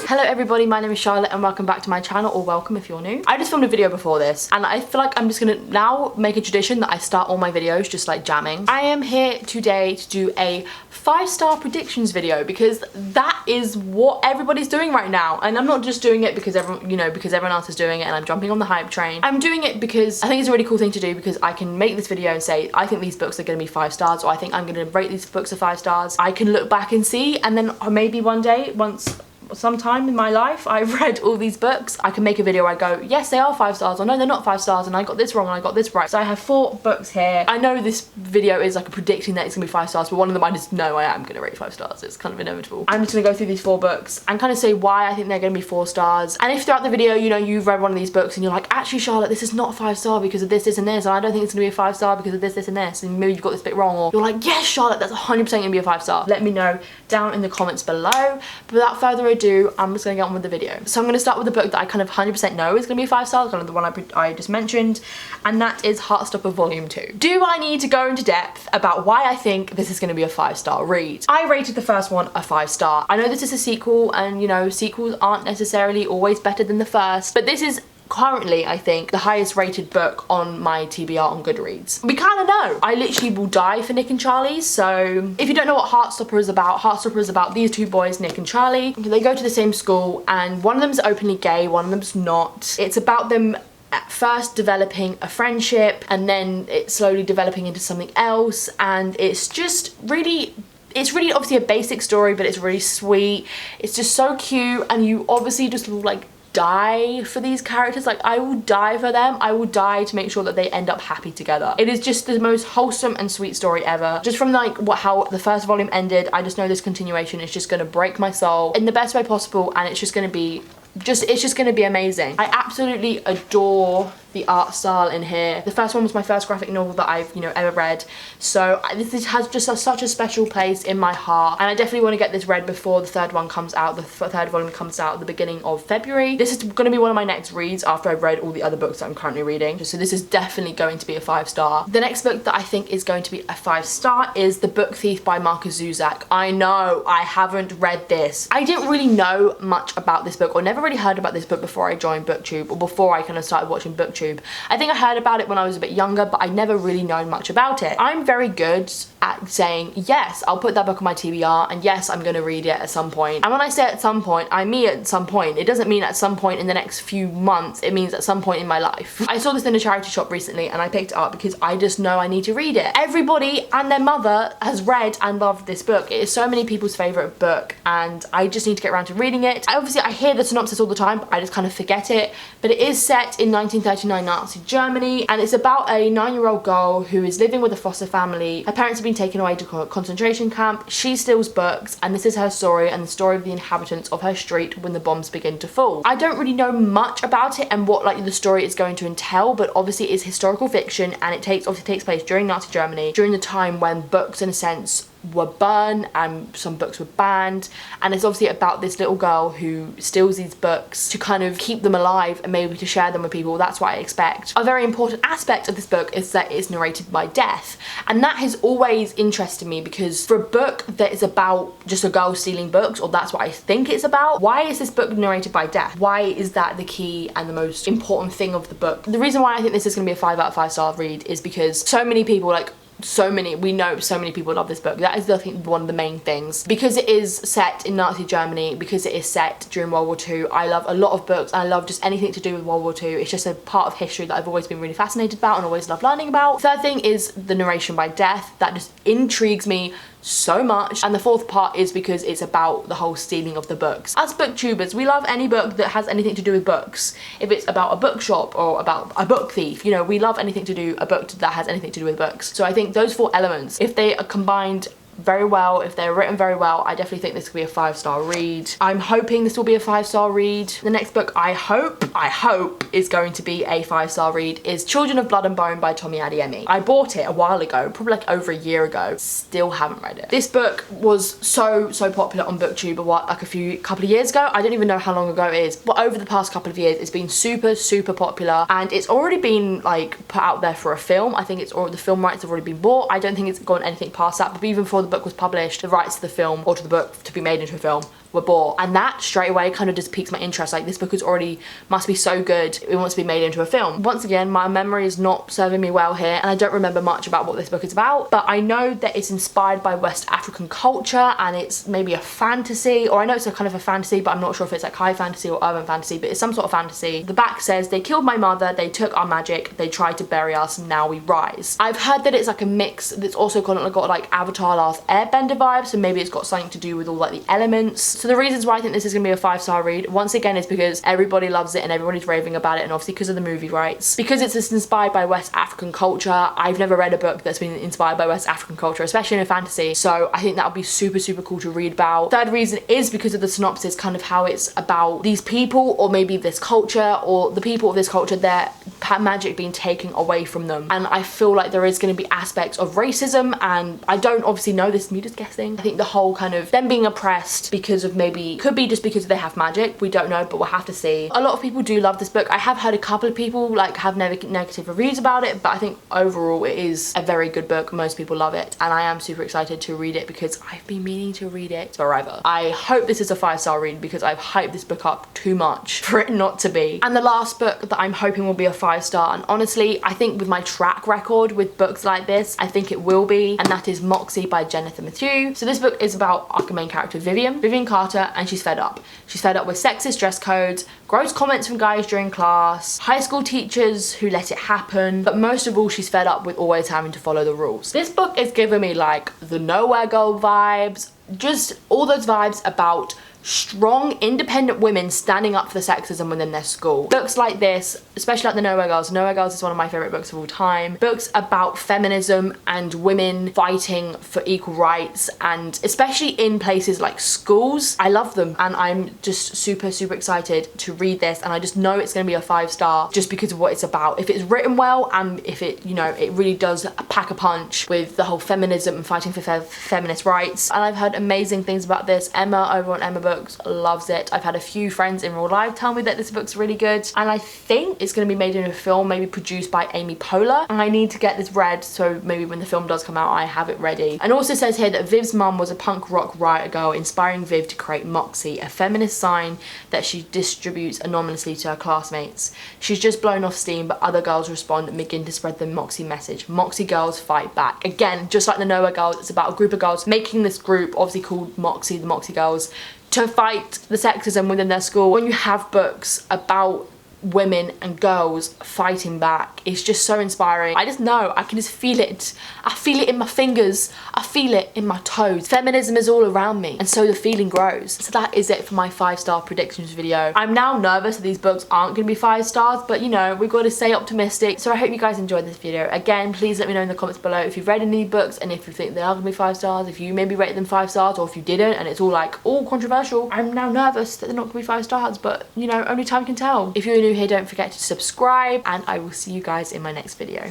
Hello everybody, my name is Charlotte and welcome back to my channel, or welcome if you're new. I just filmed a video before this and I feel like I'm just gonna now make a tradition that I start all my videos just like jamming. I am here today to do a 5-star predictions video because that is what everybody's doing right now, and I'm not just doing it because everyone else is doing it and I'm jumping on the hype train. I'm doing it because I think it's a really cool thing to do, because I can make this video and say I think these books are going to be 5 stars, or I think I'm going to rate these books as 5 stars. I can look back and see, and then maybe one day, sometime in my life I've read all these books, I can make a video where I go, yes they are 5 stars, or no they're not 5 stars and I got this wrong and I got this right. So I have 4 books here. I know this video is like a predicting that it's gonna be 5 stars, but one of them I just know I am gonna rate 5 stars. It's kind of inevitable. I'm just gonna go through these 4 books and kind of say why I think they're gonna be 4 stars. And if throughout the video, you know, you've read one of these books and you're like, actually Charlotte, this is not 5 star because of this, this and this, and I don't think it's gonna be a 5 star because of this, this and this, and maybe you've got this bit wrong, or you're like, yes Charlotte, that's 100% gonna be a 5 star. Let me know down in the comments below. But without further ado, I'm just gonna get on with the video. So I'm going to start with the book that I kind of 100% know is going to be 5 stars, kind of the one I just mentioned, and that is Heartstopper Volume 2. Do I need to go into depth about why I think this is going to be a 5-star read? I rated the first one a 5 star. I know this is a sequel, and you know, sequels aren't necessarily always better than the first, but this is currently, I think, the highest rated book on my TBR on Goodreads. We kind of know. I literally will die for Nick and Charlie. So if you don't know what Heartstopper is about these 2 boys, Nick and Charlie. They go to the same school and one of them's openly gay, one of them's not. It's about them at first developing a friendship and then it's slowly developing into something else, and it's just really, it's really obviously a basic story, but it's really sweet. It's just so cute, and you obviously just like die for these characters. Like, I will die for them. I will die to make sure that they end up happy together. It is just the most wholesome and sweet story ever. Just from like how the first volume ended, I just know this continuation is just gonna break my soul in the best way possible, and it's just gonna be amazing. I absolutely adore the art style in here. The first one was my first graphic novel that I've, you know, ever read, so this has just such a special place in my heart, and I definitely want to get this read before the 3rd one comes out. The 3rd volume comes out at the beginning of February. This is going to be one of my next reads after I've read all the other books that I'm currently reading, so this is definitely going to be a 5 star. The next book that I think is going to be a 5 star is The Book Thief by Marcus Zuzak. I know, I haven't read this. I didn't really know much about this book, or never really heard about this book before I joined BookTube, or before I kind of started watching BookTube. I think I heard about it when I was a bit younger, but I never really known much about it. I'm very good at saying, yes, I'll put that book on my TBR, and yes, I'm gonna read it at some point. And when I say at some point, I mean at some point. It doesn't mean at some point in the next few months, it means at some point in my life. I saw this in a charity shop recently and I picked it up because I just know I need to read it. Everybody and their mother has read and loved this book. It is so many people's favourite book, and I just need to get around to reading it. I hear the synopsis all the time, but I just kind of forget it. But it is set in 1939 Nazi Germany, and it's about a 9-year-old girl who is living with a foster family. Her parents have been taken away to a concentration camp. She steals books, and this is her story and the story of the inhabitants of her street when the bombs begin to fall. I don't really know much about it and what like the story is going to entail, but obviously it's historical fiction, and it obviously takes place during Nazi Germany, during the time when books in a sense were burned and some books were banned, and it's obviously about this little girl who steals these books to kind of keep them alive and maybe to share them with people. That's what I expect. A very important aspect of this book is that it's narrated by death, and that has always interested me, because for a book that is about just a girl stealing books, or that's what I think it's about, why is this book narrated by death? Why is that the key and the most important thing of the book? The reason why I think this is going to be a 5 out of 5 star read is because so many people, we know so many people love this book. That is, I think, one of the main things. Because it is set in Nazi Germany, because it is set during World War II, I love a lot of books, and I love just anything to do with World War II. It's just a part of history that I've always been really fascinated about and always loved learning about. Third thing is the narration by death. That just intrigues me so much. And the 4th part is because it's about the whole stealing of the books. As booktubers, we love any book that has anything to do with books. If it's about a bookshop or about a book thief, you know, we love anything to do, a book that has anything to do with books. So I think those 4 elements, if they are combined very well, if they're written very well, I definitely think this could be a 5-star read. I'm hoping this will be a 5-star read. The next book I hope is going to be a 5-star read is Children of Blood and Bone by Tommy Adeyemi. I bought it a while ago, probably like over a year ago. Still haven't read it. This book was so popular on BookTube like a couple of years ago. I don't even know how long ago it is, but over the past couple of years it's been super popular, and it's already been like put out there for a film. I think the film rights have already been bought. I don't think it's gone anything past that, but even before the book was published, the rights to the film or to the book to be made into a film were bought, and that straight away kind of just piques my interest. Like, this book is already must be so good, it wants to be made into a film. Once again, my memory is not serving me well here, and I don't remember much about what this book is about, but I know that it's inspired by West African culture, and it's maybe a fantasy, or I know it's a kind of a fantasy, but I'm not sure if it's like high fantasy or urban fantasy, but it's some sort of fantasy. The back says, they killed my mother, they took our magic, they tried to bury us, now we rise. I've heard that it's like a mix that's also got like Avatar Last Airbender vibes, so maybe it's got something to do with all like the elements. So the reasons why I think this is going to be a 5-star read, once again, is because everybody loves it and everybody's raving about it, and obviously because of the movie rights. Because it's inspired by West African culture. I've never read a book that's been inspired by West African culture, especially in a fantasy, so I think that would be super cool to read about. Third reason is because of the synopsis, kind of how it's about these people, or maybe this culture, or the people of this culture, their magic being taken away from them. And I feel like there is going to be aspects of racism, and I don't obviously know this, me just guessing. I think the whole kind of them being oppressed because of could be just because they have magic, we don't know, but we'll have to see. A lot of people do love this book. I have heard a couple of people like have negative reviews about it, but I think overall it is a very good book. Most people love it, and I am super excited to read it because I've been meaning to read it forever. I hope this is a 5-star read because I've hyped this book up too much for it not to be. And the last book that I'm hoping will be a 5-star, and honestly I think with my track record with books like this, I think it will be, and that is Moxie by Jennifer Mathieu. So this book is about our main character Vivian Carter, and she's fed up. She's fed up with sexist dress codes, gross comments from guys during class, high school teachers who let it happen, but most of all she's fed up with always having to follow the rules. This book is giving me like the Nowhere Girl vibes, just all those vibes about strong, independent women standing up for the sexism within their school. Books like this, especially like the Nowhere Girls. Nowhere Girls is one of my favourite books of all time. Books about feminism and women fighting for equal rights, and especially in places like schools. I love them, and I'm just super excited to read this, and I just know it's going to be a 5-star just because of what it's about. If it's written well, and if it, you know, it really does pack a punch with the whole feminism and fighting for feminist rights. And I've heard amazing things about this. Emma over on Emma Books loves it. I've had a few friends in real life tell me that this book's really good, and I think it's going to be made into a film, maybe produced by Amy Poehler, and I need to get this read so maybe when the film does come out I have it ready. And also says here that Viv's mum was a punk rock riot girl, inspiring Viv to create Moxie, a feminist sign that she distributes anonymously to her classmates. She's just blown off steam, but other girls respond and begin to spread the Moxie message. Moxie girls fight back. Again, just like the Nowhere Girls, it's about a group of girls making this group, obviously called Moxie, the Moxie Girls, to fight the sexism within their school. When you have books about women and girls fighting back, it's just so inspiring. I just know, I can just feel it. I feel it in my fingers, I feel it in my toes. Feminism is all around me, and so the feeling grows. So that is it for my 5-star predictions video. I'm now nervous that these books aren't going to be 5 stars, but you know, we've got to stay optimistic. So I hope you guys enjoyed this video. Again, please let me know in the comments below if you've read any books, and if you think they are going to be 5 stars, if you maybe rated them 5 stars, or if you didn't and it's all like all controversial. I'm now nervous that they're not going to be 5 stars, but you know, only time can tell. If you're new here, don't forget to subscribe, and I will see you guys in my next video.